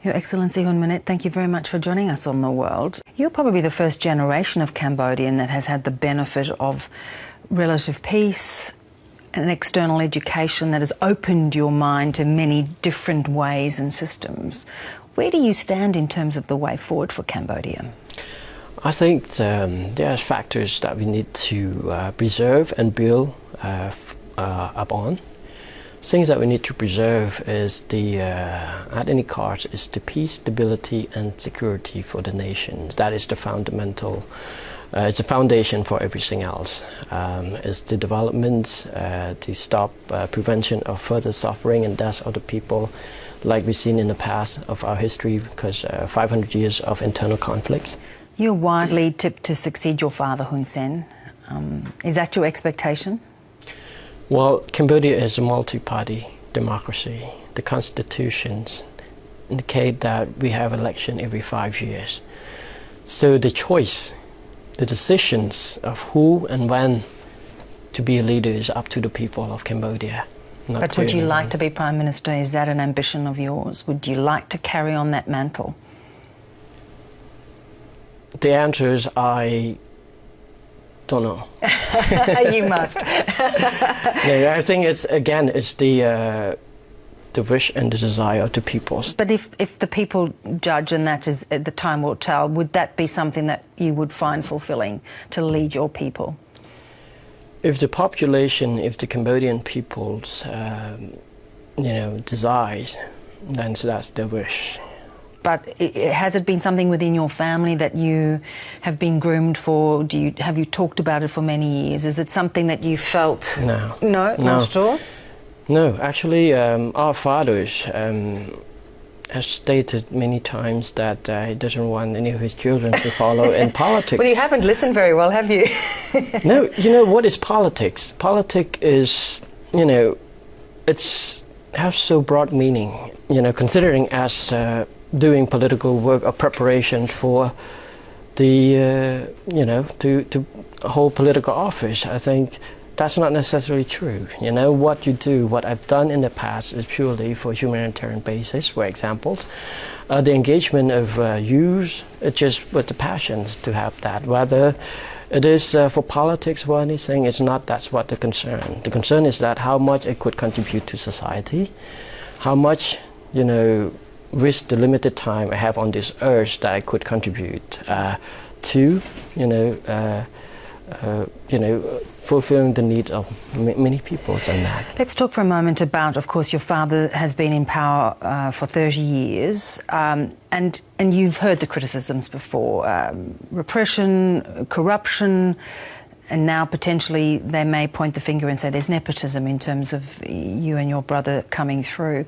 Your Excellency Hun Manet, thank you very much for joining us on The World. You're probably the first generation of Cambodian that has had the benefit of relative peace, an external education that has opened your mind to many different ways and systems. Where do you stand in terms of the way forward for Cambodia? I think there are factors that we need to preserve and build upon. Things that we need to preserve is at any cost, is the peace, stability, and security for the nations. That is the fundamental. It's a foundation for everything else. It's the development to stop prevention of further suffering and death of the people, like we've seen in the past of our history, because 500 years of internal conflicts. You're widely tipped to succeed your father, Hun Sen. Is that your expectation? Well, Cambodia is a multi-party democracy. The constitutions indicate that we have election every 5 years. So the choice, the decisions of who and when to be a leader is up to the people of Cambodia. But would you like to be Prime Minister? Is that an ambition of yours? Would you like to carry on that mantle? The answer is I don't know. You must. Yeah, I think it's the wish and the desire of the peoples. But if the people judge, and that is the time will tell, would that be something that you would find fulfilling, to lead your people? If the population, if the Cambodian peoples, desires, then that's their wish. But has it been something within your family that you have been groomed for? Have you talked about it for many years? Is it something that you felt? No. No, not at all? No, actually, our fathers has stated many times that he doesn't want any of his children to follow in politics. Well, you haven't listened very well, have you? No, you know, what is politics? Politics is, it's has so broad meaning, considering as doing political work or preparation for the, to hold political office. I think that's not necessarily true. What you do, what I've done in the past is purely for humanitarian basis, for example. The engagement of youth, it's just with the passions to have that. Whether it is for politics or anything, it's not, that's what the concern. The concern is that how much it could contribute to society, how much, with the limited time I have on this earth, that I could contribute to, fulfilling the needs of many peoples and that. Let's talk for a moment about, of course, your father has been in power for 30 years, and you've heard the criticisms before, repression, corruption, and now potentially they may point the finger and say there's nepotism in terms of you and your brother coming through.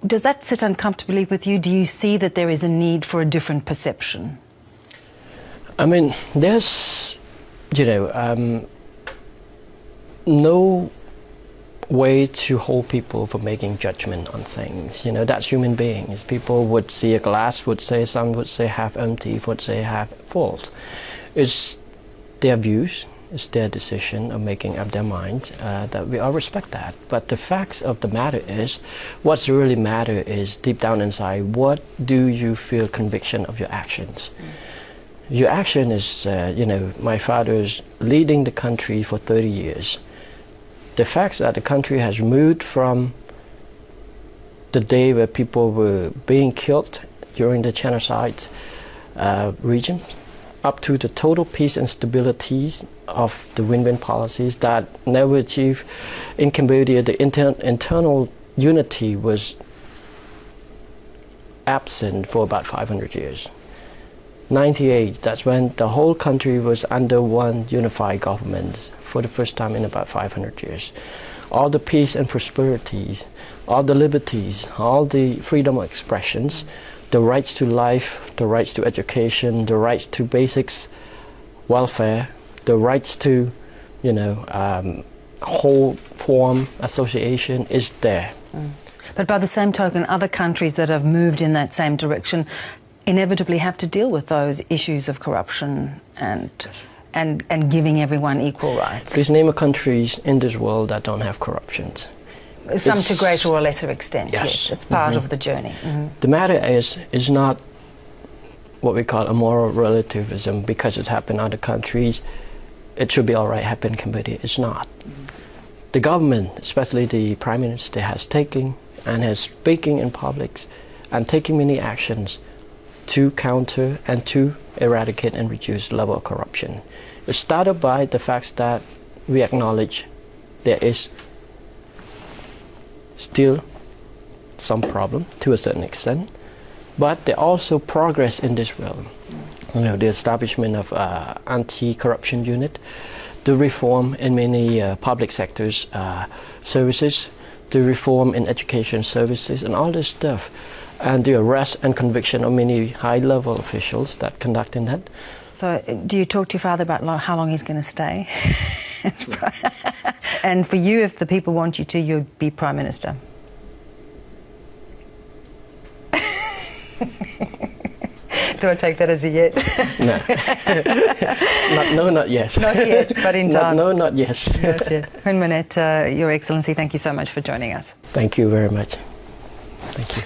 Does that sit uncomfortably with you? Do you see that there is a need for a different perception? I mean, there's, no way to hold people from making judgment on things. That's human beings. People would see a glass, would say, some would say half empty, would say half full. It's their views. It's their decision of making up their minds, that we all respect that. But the facts of the matter is, what's really matter is deep down inside, what do you feel conviction of your actions? Your action is, my father is leading the country for 30 years. The facts that the country has moved from the day where people were being killed during the genocide region, up to the total peace and stability of the win-win policies that never achieved in Cambodia. The internal unity was absent for about 500 years. 98, that's when the whole country was under one unified government for the first time in about 500 years. All the peace and prosperities, all the liberties, all the freedom of expressions, the rights to life, the rights to education, the rights to basics welfare, the rights to, whole form association is there. But by the same token, other countries that have moved in that same direction inevitably have to deal with those issues of corruption and giving everyone equal rights. Please name a countries in this world that don't have corruptions. Some to greater or lesser extent, yes. It's part of the journey. The matter is not what we call a moral relativism. Because it happened in other countries, it should be all right happen in Cambodia. It's not. The government, especially the Prime Minister, has taken and has speaking in public and taking many actions to counter and to eradicate and reduce the level of corruption. It started by the fact that we acknowledge there is still some problem to a certain extent, but there also progress in this realm. You know, the establishment of anti-corruption unit, the reform in many public sectors services, the reform in education services, and all this stuff, and the arrest and conviction of many high-level officials that conducting that. So, do you talk to your father about how long he's going to stay? And for you, if the people want you to, you'd be Prime Minister. Do I take that as a yes? No. Not yes. Not yet, but in time. No, not yes. Not yet. Marneth, Your Excellency, thank you so much for joining us. Thank you very much. Thank you.